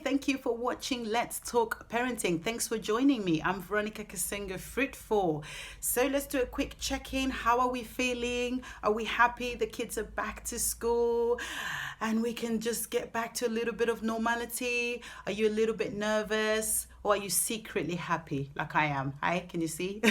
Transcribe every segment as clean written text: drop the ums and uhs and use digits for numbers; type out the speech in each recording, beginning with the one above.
thank you for watching Let's Talk Parenting. Thanks for joining me. I'm Veronica Kasenga Fruitful. So let's do a quick check-in. How are we feeling? Are we happy the kids are back to school and we can just get back to a little bit of normality? Are you a little bit nervous? Or are you secretly happy like I am? Hi, can you see?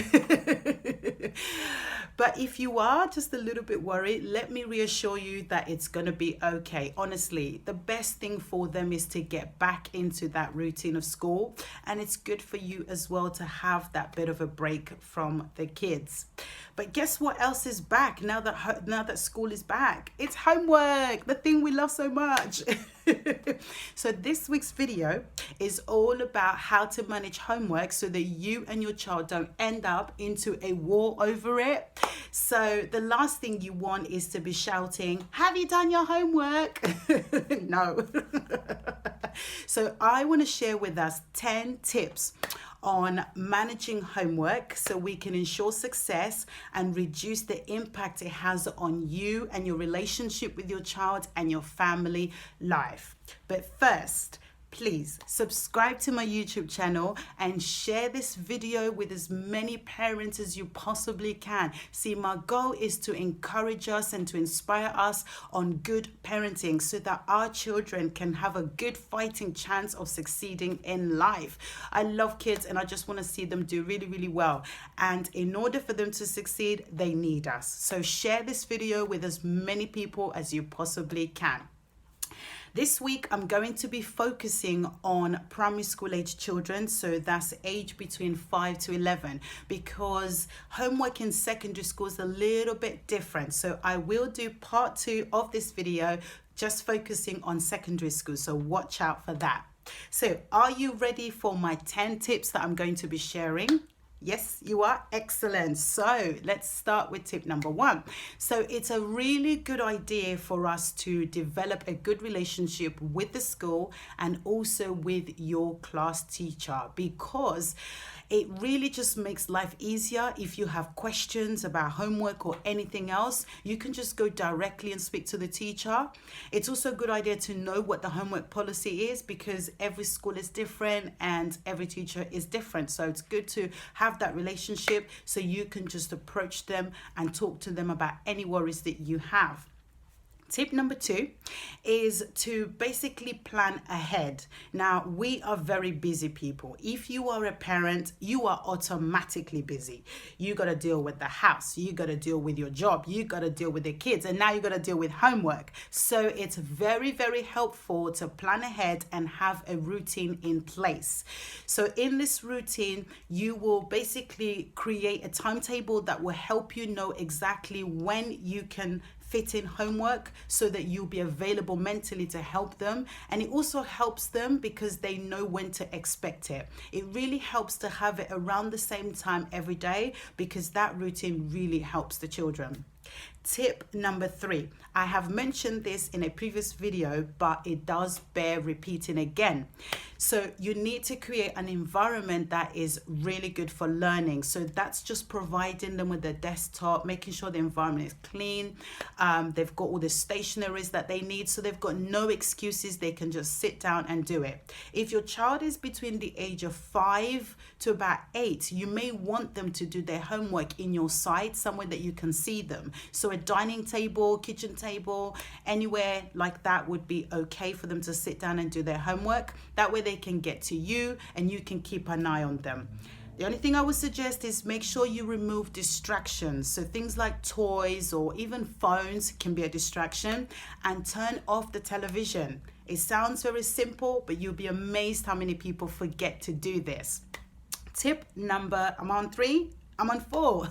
But if you are just a little bit worried, let me reassure you that it's going to be okay. Honestly, the best thing for them is to get back into that routine of school. And it's good for you as well to have that bit of a break from the kids. But guess what else is back now that school is back? It's homework, the thing we love so much. So this week's video is all about how to manage homework so that you and your child don't end up into a war over it. So the last thing you want is to be shouting, "Have you done your homework?" No. So I want to share with us 10 tips on managing homework so we can ensure success and reduce the impact it has on you and your relationship with your child and your family life. But first, please subscribe to my YouTube channel and share this video with as many parents as you possibly can. See, my goal is to encourage us and to inspire us on good parenting so that our children can have a good fighting chance of succeeding in life. I love kids and I just want to see them do really, really well. And in order for them to succeed, they need us. So share this video with as many people as you possibly can. This week, I'm going to be focusing on primary school age children, so that's age between 5 to 11, because homework in secondary school is a little bit different. So I will do part 2 of this video, just focusing on secondary school, so watch out for that. So are you ready for my 10 tips that I'm going to be sharing? Yes, you are. Excellent. So let's start with tip number 1. So it's a really good idea for us to develop a good relationship with the school and also with your class teacher, because it really just makes life easier. If you have questions about homework or anything else, you can just go directly and speak to the teacher. It's also a good idea to know what the homework policy is, because every school is different and every teacher is different. So it's good to have that relationship so you can just approach them and talk to them about any worries that you have. Tip number 2 is to basically plan ahead. Now, we are very busy people. If you are a parent, you are automatically busy. You got to deal with the house. You got to deal with your job. You got to deal with the kids. And now you got to deal with homework. So it's very, very helpful to plan ahead and have a routine in place. So in this routine, you will basically create a timetable that will help you know exactly when you can fit in homework so that you'll be available mentally to help them. And it also helps them because they know when to expect it. It really helps to have it around the same time every day, because that routine really helps the children. Tip number 3. I have mentioned this in a previous video, but it does bear repeating again. So you need to create an environment that is really good for learning. So that's just providing them with a desktop, making sure the environment is clean. They've got all the stationaries that they need, so they've got no excuses. They can just sit down and do it. If your child is between the age of 5 to about 8, you may want them to do their homework in your sight, somewhere that you can see them. So a dining table, kitchen table, anywhere like that would be okay for them to sit down and do their homework. That way they can get to you and you can keep an eye on them. The only thing I would suggest is make sure you remove distractions. So things like toys or even phones can be a distraction, and turn off the television. It sounds very simple, but you'll be amazed how many people forget to do this. Tip number, I'm on 3. I'm on 4.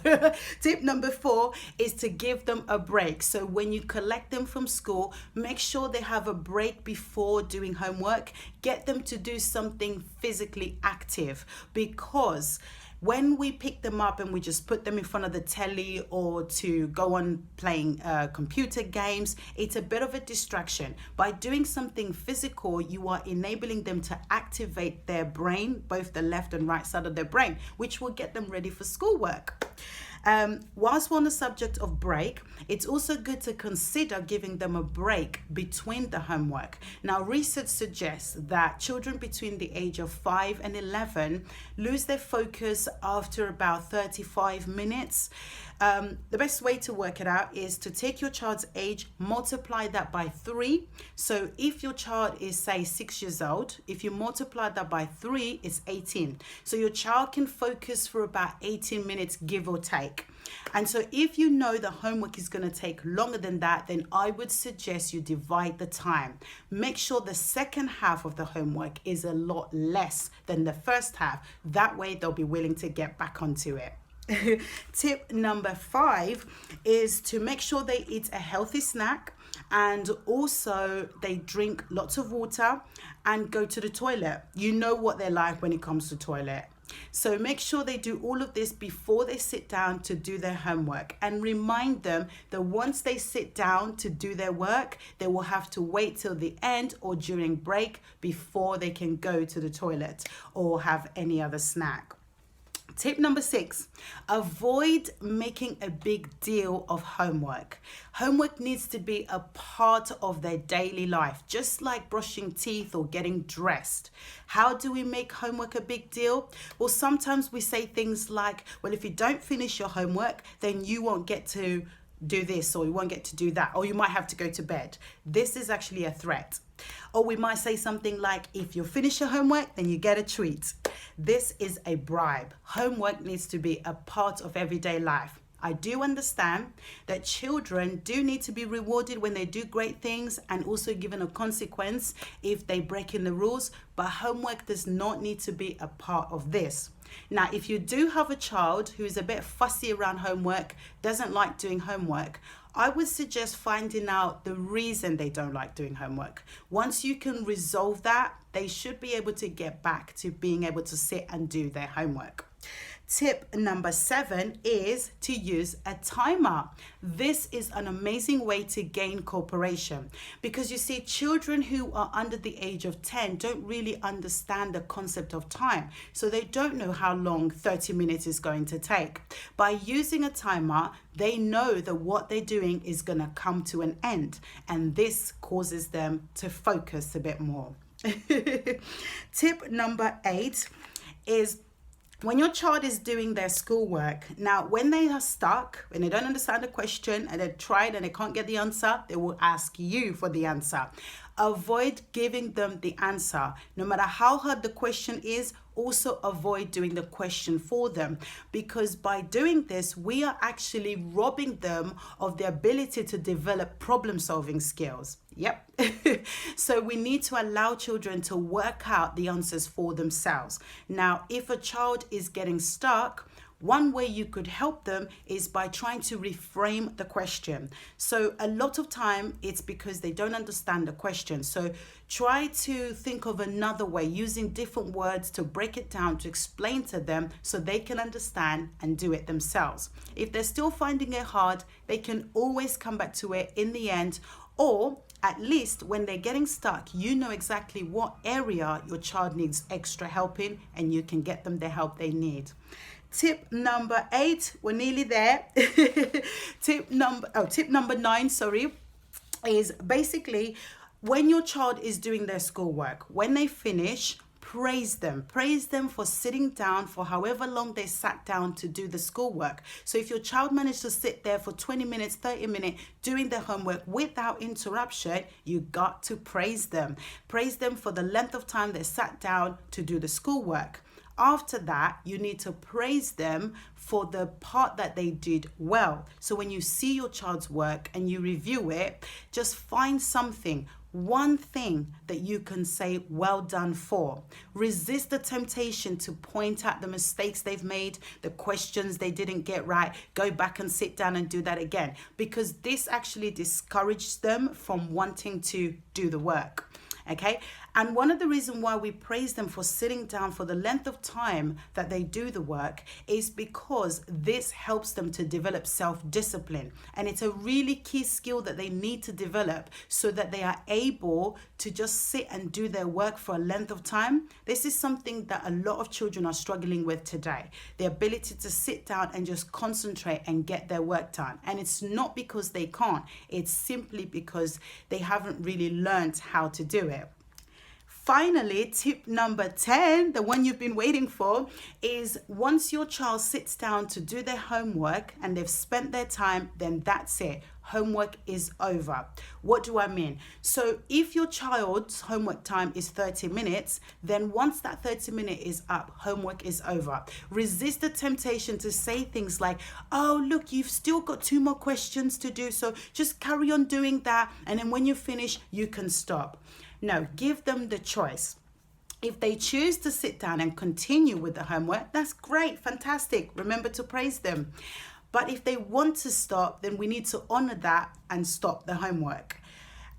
Tip number 4 is to give them a break. So when you collect them from school, make sure they have a break before doing homework. Get them to do something physically active, because when we pick them up and we just put them in front of the telly or to go on playing computer games, it's a bit of a distraction. By doing something physical, you are enabling them to activate their brain, both the left and right side of their brain, which will get them ready for schoolwork. Whilst we're on the subject of break, it's also good to consider giving them a break between the homework. Now, research suggests that children between the age of 5 and 11 lose their focus after about 35 minutes. The best way to work it out is to take your child's age, multiply that by 3. So if your child is, say, 6 years old, if you multiply that by 3, it's 18. So your child can focus for about 18 minutes, give or take. And so if you know the homework is going to take longer than that, then I would suggest you divide the time. Make sure the second half of the homework is a lot less than the first half. That way they'll be willing to get back onto it. Tip number 5 is to make sure they eat a healthy snack, and also they drink lots of water and go to the toilet. You know what they're like when it comes to toilet. So make sure they do all of this before they sit down to do their homework, and remind them that once they sit down to do their work, they will have to wait till the end or during break before they can go to the toilet or have any other snack. Tip number 6, avoid making a big deal of homework. Homework needs to be a part of their daily life, just like brushing teeth or getting dressed. How do we make homework a big deal? Well, sometimes we say things like, well, if you don't finish your homework, then you won't get to do this, or you won't get to do that, or you might have to go to bed. This is actually a threat. Or we might say something like, if you finish your homework, then you get a treat. This is a bribe. Homework needs to be a part of everyday life. I do understand that children do need to be rewarded when they do great things, and also given a consequence if they break in the rules, but homework does not need to be a part of this. Now, if you do have a child who is a bit fussy around homework, doesn't like doing homework, I would suggest finding out the reason they don't like doing homework. Once you can resolve that, they should be able to get back to being able to sit and do their homework. Tip number 7 is to use a timer. This is an amazing way to gain cooperation, because you see, children who are under the age of 10 don't really understand the concept of time. So they don't know how long 30 minutes is going to take. By using a timer, they know that what they're doing is going to come to an end, and this causes them to focus a bit more. Tip number 8 is, when your child is doing their schoolwork, now when they are stuck, when they don't understand the question and they've tried and they can't get the answer, they will ask you for the answer. Avoid giving them the answer. No matter how hard the question is, also avoid doing the question for them, because by doing this, we are actually robbing them of the ability to develop problem-solving skills. Yep. So we need to allow children to work out the answers for themselves. Now, if a child is getting stuck, one way you could help them is by trying to reframe the question. So a lot of time it's because they don't understand the question. So try to think of another way, using different words to break it down, to explain to them so they can understand and do it themselves. If they're still finding it hard, they can always come back to it in the end, or at least when they're getting stuck, you know exactly what area your child needs extra help in, and you can get them the help they need. Tip number 8, we're nearly there. Tip number 9, is basically, when your child is doing their schoolwork, when they finish, praise them. Praise them for sitting down for however long they sat down to do the schoolwork. So if your child managed to sit there for 20 minutes, 30 minutes doing their homework without interruption, you got to praise them. Praise them for the length of time they sat down to do the schoolwork. After that, you need to praise them for the part that they did well. So when you see your child's work and you review it, just find something, one thing that you can say well done for. Resist the temptation to point at the mistakes they've made, the questions they didn't get right. Go back and sit down and do that again, because this actually discourages them from wanting to do the work. Okay, And one of the reasons why we praise them for sitting down for the length of time that they do the work is because this helps them to develop self-discipline. And it's a really key skill that they need to develop so that they are able to just sit and do their work for a length of time. This is something that a lot of children are struggling with today. The ability to sit down and just concentrate and get their work done. And it's not because they can't, it's simply because they haven't really learned how to do it. Finally, tip number 10, the one you've been waiting for, is once your child sits down to do their homework and they've spent their time, then that's it. Homework is over. What do I mean? So if your child's homework time is 30 minutes, then once that 30 minute is up, homework is over. Resist the temptation to say things like, oh, look, you've still got 2 more questions to do, so just carry on doing that. And then when you finish, you can stop. No, give them the choice. If they choose to sit down and continue with the homework, that's great, fantastic. Remember to praise them. But if they want to stop, then we need to honor that and stop the homework.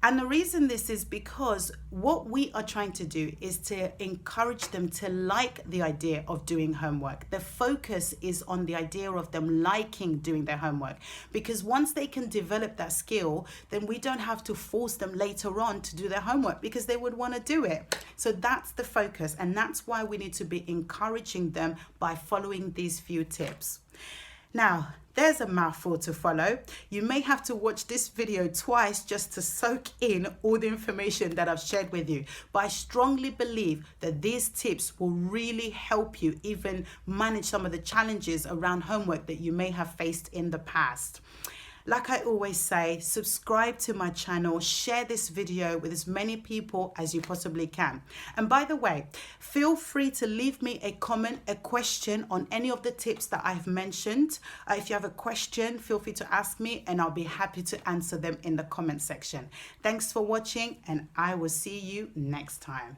And the reason this is because what we are trying to do is to encourage them to like the idea of doing homework. The focus is on the idea of them liking doing their homework, because once they can develop that skill, then we don't have to force them later on to do their homework because they would want to do it. So that's the focus, and that's why we need to be encouraging them by following these few tips. Now, there's a mouthful to follow. You may have to watch this video twice just to soak in all the information that I've shared with you. But I strongly believe that these tips will really help you even manage some of the challenges around homework that you may have faced in the past. Like I always say, subscribe to my channel, share this video with as many people as you possibly can. And by the way, feel free to leave me a comment, a question on any of the tips that I've mentioned. If you have a question, feel free to ask me and I'll be happy to answer them in the comment section. Thanks for watching, and I will see you next time.